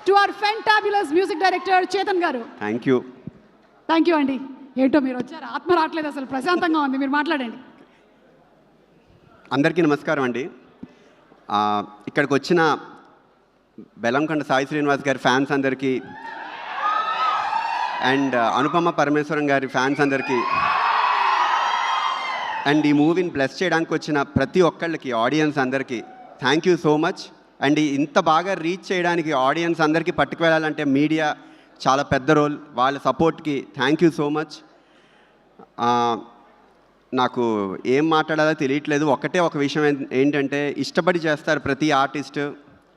To our fantabulous music director Chetan garu. Thank you అండి. ఏంటో మీరు వచ్చారు, ఆత్మ రావట్లేదు, అసలు ప్రశాంతంగా ఉంది, మీరు మాట్లాడండి. అందరికీ నమస్కారం అండి. ఇక్కడికి వచ్చిన బెల్లంకొండ సాయి శ్రీనివాస్ గారి ఫ్యాన్స్ అందరికీ అండ్ అనుపమ పరమేశ్వరం గారి ఫ్యాన్స్ అందరికీ అండ్ ఈ మూవీని బ్లెస్ చేయడానికి వచ్చిన ప్రతి ఒక్కళ్ళకి, ఆడియన్స్ అందరికీ thank you so much. And ఇంత బాగా రీచ్ చేయడానికి ఆడియన్స్ అందరికీ పట్టుకువెళ్ళాలంటే మీడియా చాలా పెద్ద రోల్. వాళ్ళ సపోర్ట్కి థ్యాంక్ యూ సో మచ్. నాకు ఏం మాట్లాడాలో తెలియట్లేదు. ఒక విషయం ఏంటంటే, ఇష్టపడి చేస్తారు ప్రతి ఆర్టిస్ట్,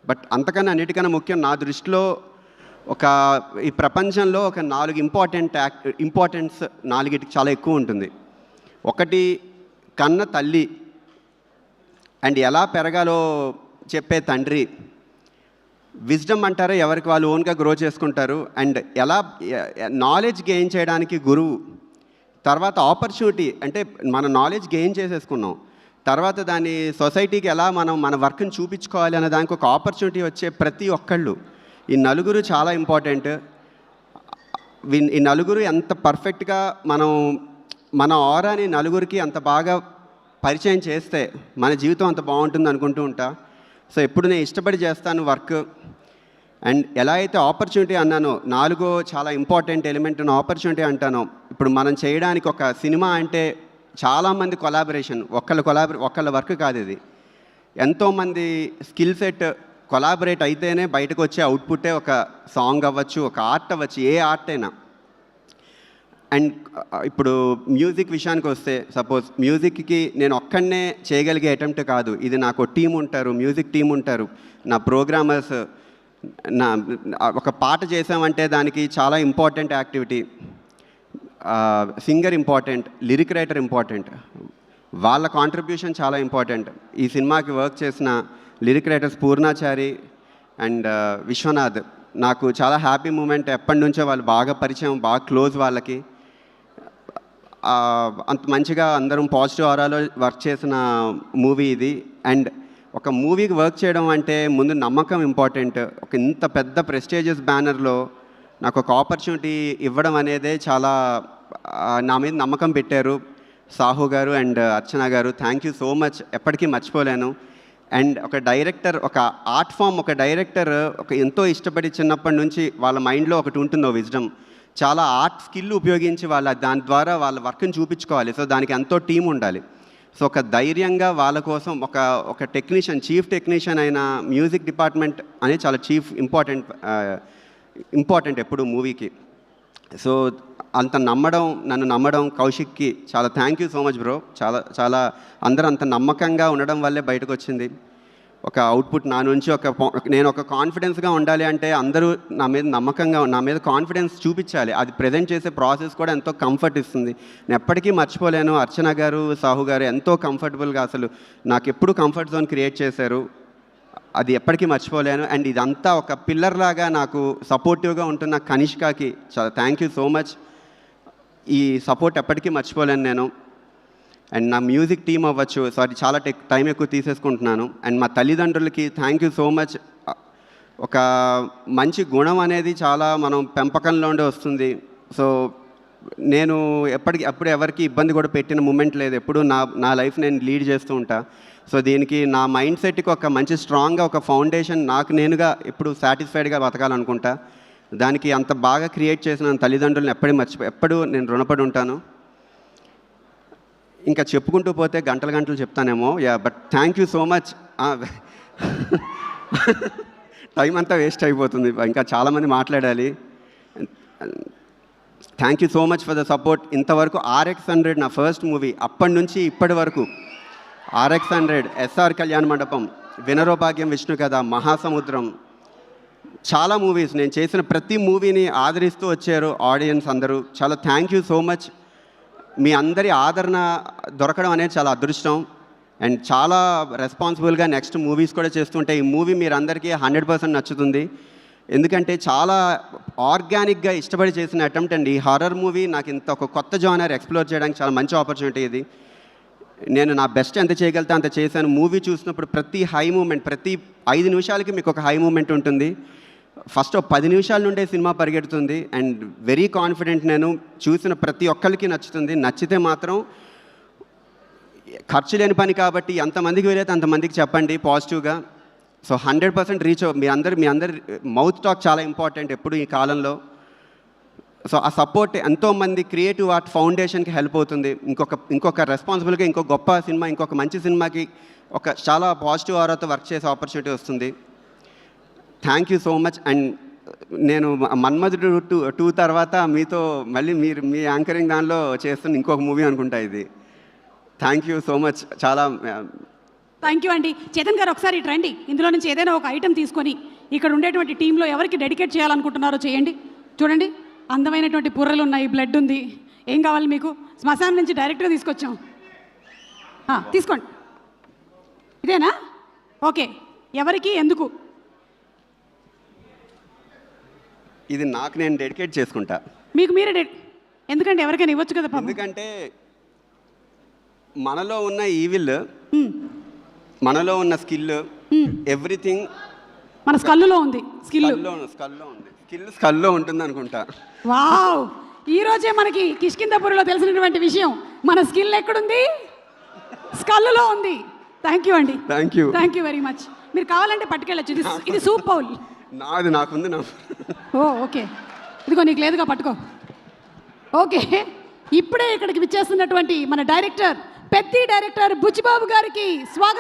బట్ అంతకన్నా అన్నిటికన్నా ముఖ్యం నా దృష్టిలో ఈ ప్రపంచంలో 4 ఇంపార్టెన్స్ 4కి చాలా ఎక్కువ ఉంటుంది. ఒకటి కన్న తల్లి అండ్ ఎలా పెరగాలో చెప్పే తండ్రి, విజ్డమ్ అంటారా ఎవరికి వాళ్ళు ఓన్గా గ్రో చేసుకుంటారు, అండ్ ఎలా నాలెడ్జ్ గెయిన్ చేయడానికి గురువు, తర్వాత ఆపర్చునిటీ అంటే మన నాలెడ్జ్ గెయిన్ చేసేసుకున్నాం, తర్వాత దాన్ని సొసైటీకి ఎలా మనం మన వర్క్ని చూపించుకోవాలి అనే దానికి ఒక ఆపర్చునిటీ వచ్చే ప్రతి ఒక్కళ్ళు, ఈ నలుగురు చాలా ఇంపార్టెంట్. ఈ నలుగురు ఎంత పర్ఫెక్ట్గా మన ఆరాని నలుగురికి అంత బాగా పరిచయం చేస్తే మన జీవితం అంత బాగుంటుంది అనుకుంటూ ఉంటా. సో ఎప్పుడు నేను ఇష్టపడి చేస్తాను వర్క్. అండ్ ఎలా అయితే ఆపర్చునిటీ అన్నానో, 4 చాలా ఇంపార్టెంట్ ఎలిమెంట్ ఆపర్చునిటీ అంటానో, ఇప్పుడు మనం చేయడానికి ఒక సినిమా అంటే చాలామంది కొలాబరేషన్, ఒక్కళ్ళ వర్క్ కాదు ఇది. ఎంతోమంది స్కిల్ సెట్ కొలాబరేట్ అయితేనే బయటకు వచ్చే అవుట్పుట్టే ఒక సాంగ్ అవ్వచ్చు, ఒక ఆర్ట్ అవ్వచ్చు, ఏ ఆర్ట్ అయినా. అండ్ ఇప్పుడు మ్యూజిక్ విషయానికి వస్తే, సపోజ్ మ్యూజిక్కి నేను ఒక్కడనే చేయగలిగే అటెంప్ట్ కాదు ఇది. నాకు టీం ఉంటారు, మ్యూజిక్ టీం ఉంటారు, నా ప్రోగ్రామర్స్. ఒక పాట చేసామంటే దానికి చాలా important activity. Singer important, lyric writer important, వాళ్ళ కాంట్రిబ్యూషన్ చాలా ఇంపార్టెంట్. ఈ సినిమాకి వర్క్ చేసిన lyric writers Purnachari and Vishwanath నాకు చాలా హ్యాపీ మూమెంట్. ఎప్పటి నుంచో వాళ్ళు బాగా పరిచయం, బాగా క్లోజ్ వాళ్ళకి. అంత మంచిగా అందరం పాజిటివ్ ఆరాలో వర్క్ చేసిన మూవీ ఇది. అండ్ ఒక మూవీకి వర్క్ చేయడం అంటే ముందు నమ్మకం ఇంపార్టెంట్. ఇంత పెద్ద ప్రెస్టీజియస్ బ్యానర్లో నాకు ఒక ఆపర్చునిటీ ఇవ్వడం అనేదే చాలా, నా మీద నమ్మకం పెట్టారు సాహు గారు అండ్ అర్చన గారు. థ్యాంక్ యూ సో మచ్, ఎప్పటికీ మర్చిపోలేను. అండ్ ఒక డైరెక్టర్, ఒక ఆర్ట్ ఫామ్, ఒక డైరెక్టర్ ఎంతో ఇష్టపడి చిన్నప్పటి నుంచి వాళ్ళ మైండ్లో ఒకటి ఉంటుందో విజ్డమ్, చాలా ఆర్ట్ స్కిల్ ఉపయోగించి దాని ద్వారా వాళ్ళ వర్క్ని చూపించుకోవాలి. సో దానికి ఎంతో టీం ఉండాలి. సో ఒక ధైర్యంగా వాళ్ళ కోసం ఒక టెక్నీషియన్, చీఫ్ టెక్నీషియన్ అయిన మ్యూజిక్ డిపార్ట్మెంట్ అనేది చాలా ఇంపార్టెంట్ ఎప్పుడు మూవీకి. సో నన్ను నమ్మడం కౌశిక్కి చాలా thank you so much bro. చాలా అందరూ అంత నమ్మకంగా ఉండడం వల్లే బయటకు వచ్చింది ఒక అవుట్పుట్. నా నుంచి నేను ఒక కాన్ఫిడెన్స్గా ఉండాలి అంటే అందరూ నా మీద కాన్ఫిడెన్స్ చూపించాలి. అది ప్రజెంట్ చేసే ప్రాసెస్ కూడా ఎంతో కంఫర్ట్ ఇస్తుంది. నేను ఎప్పటికీ మర్చిపోలేను. అర్చన గారు, సాహు గారు ఎంతో కంఫర్టబుల్గా, అసలు నాకు ఎప్పుడు కంఫర్ట్ జోన్ క్రియేట్ చేశారు, అది ఎప్పటికీ మర్చిపోలేను. అండ్ ఇదంతా ఒక పిల్లర్ లాగా నాకు సపోర్టివ్గా ఉంటున్న కనిష్కకి చాలా థ్యాంక్ యూ సో మచ్. ఈ సపోర్ట్ ఎప్పటికీ మర్చిపోలేను నేను. అండ్ నా మ్యూజిక్ టీం అవ్వచ్చు, చాలా టైం ఎక్కువ తీసేసుకుంటున్నాను. అండ్ మా తల్లిదండ్రులకి థ్యాంక్ యూ సో మచ్. ఒక మంచి గుణం అనేది చాలా మనం పెంపకంలోనే వస్తుంది. సో నేను అప్పుడు ఎవరికి ఇబ్బంది కూడా పెట్టిన మూమెంట్ లేదు. ఎప్పుడు నా లైఫ్ నేను లీడ్ చేస్తూ ఉంటా. సో దీనికి నా మైండ్ సెట్కి ఒక మంచి స్ట్రాంగ్గా ఒక ఫౌండేషన్ నాకు నేనుగా ఎప్పుడు సాటిస్ఫైడ్గా బతకాలనుకుంటా. దానికి అంత బాగా క్రియేట్ చేసిన తల్లిదండ్రులను ఎప్పుడు నేను రుణపడి ఉంటాను. ఇంకా చెప్పుకుంటూ పోతే గంటలు చెప్తానేమో. But thank you so much. Time అంతా వేస్ట్ అయిపోతుంది, ఇంకా చాలామంది మాట్లాడాలి. Thank you so much for the support. ఇంతవరకు RX100 నా ఫస్ట్ మూవీ, అప్పటి నుంచి ఇప్పటి వరకు RX100, SR కళ్యాణ మండపం, వినరోభాగ్యం, విష్ణు కథ, మహాసముద్రం, చాలా మూవీస్, నేను చేసిన ప్రతి మూవీని ఆదరిస్తూ వచ్చారు ఆడియన్స్ అందరూ. చాలా థ్యాంక్ యూ సో మచ్. మీ అందరి ఆదరణ దొరకడం అనేది చాలా అదృష్టం. అండ్ చాలా రెస్పాన్సిబుల్గా నెక్స్ట్ మూవీస్ కూడా చేస్తుంటే ఈ మూవీ మీరందరికీ 100% నచ్చుతుంది. ఎందుకంటే చాలా ఆర్గానిక్గా ఇష్టపడి చేసిన అటెంప్ట్ అండి. ఈ హారర్ మూవీ నాకు ఇంత ఒక కొత్త జానర్ ఎక్స్ప్లోర్ చేయడానికి చాలా మంచి ఆపర్చునిటీ ఇది. నేను నా బెస్ట్ ఎంత చేయగలితే అంత చేశాను. మూవీ చూసినప్పుడు ప్రతి హై మూమెంట్, ప్రతి 5 నిమిషాలకి మీకు ఒక హై మూమెంట్ ఉంటుంది. ఫస్ట్ 10 నిమిషాల నుండే సినిమా పరిగెడుతుంది అండ్ వెరీ కాన్ఫిడెంట్. నేను చూసిన ప్రతి ఒక్కరికి నచ్చుతుంది. నచ్చితే మాత్రం ఖర్చు లేని పని కాబట్టి ఎంతమందికి వీలైతే అంతమందికి చెప్పండి పాజిటివ్గా. సో 100% రీచ్ మీ అందరి మౌత్ టాక్ చాలా ఇంపార్టెంట్ ఎప్పుడు ఈ కాలంలో. సో ఆ సపోర్ట్ ఎంతోమంది క్రియేటివ్ ఆర్ట్ ఫౌండేషన్కి హెల్ప్ అవుతుంది. ఇంకొక రెస్పాన్సిబుల్గా ఇంకొక గొప్ప సినిమా, ఇంకొక మంచి సినిమాకి ఒక చాలా పాజిటివ్ ఆరాతో వర్క్ చేసే ఆపర్చునిటీ వస్తుంది. Thank you so much. And నేను మన్మధుడు 2 తర్వాత మీతో మళ్ళీ మీ యాంకరింగ్ దానిలో చేస్తున్న ఇంకొక మూవీ అనుకుంటా ఇది. Thank you so much. చాలా థ్యాంక్ యూ అండి. చేతన్ గారు ఒకసారి ఇటు రండి. ఇందులో నుంచి ఏదైనా ఒక ఐటెం తీసుకొని ఇక్కడ ఉండేటువంటి టీంలో ఎవరికి డెడికేట్ చేయాలనుకుంటున్నారో చేయండి. చూడండి, అందమైనటువంటి పుర్రలు ఉన్నాయి, బ్లడ్ ఉంది. ఏం కావాలి మీకు? శ్మశానం నుంచి డైరెక్ట్గా తీసుకొచ్చాం. తీసుకోండి. ఇదేనా? ఓకే. ఎవరికి, ఎందుకు? ఇది నాకు నేను డెడికేట్ చేసుకుంటా. మీకు మీరే ఎందుకంటే ఎవరికైనా ఇవ్వచ్చు కదా పాపం. ఎందుకంటే మనలో ఉన్న ఈవిల్, మనలో ఉన్న స్కిల్, ఎవ్రీథింగ్ మన స్కల్లో ఉంది. స్కల్లో ఉంటుంది అనుకుంటా. వావ్, ఈ రోజే మనకి కిష్కిందపురిలో తెలిసినటువంటి విషయం. మన స్కిల్ ఎక్కడుంది? స్కల్లో ఉంది. థ్యాంక్ యూ అండి. Thank you very much. మీరు కావాలంటే పట్టుకెళ్ళచ్చు. ఇది సూప్ బౌల్. నాకుంది. ఓ ఓకే, ఇదిగో నీకు లేదుగా, పట్టుకో. ఓకే, ఇప్పుడే ఇక్కడికి విచ్చేస్తున్నటువంటి మన డైరెక్టర్, పెద్ది డైరెక్టర్ బుచ్చిబాబు గారికి స్వాగతం.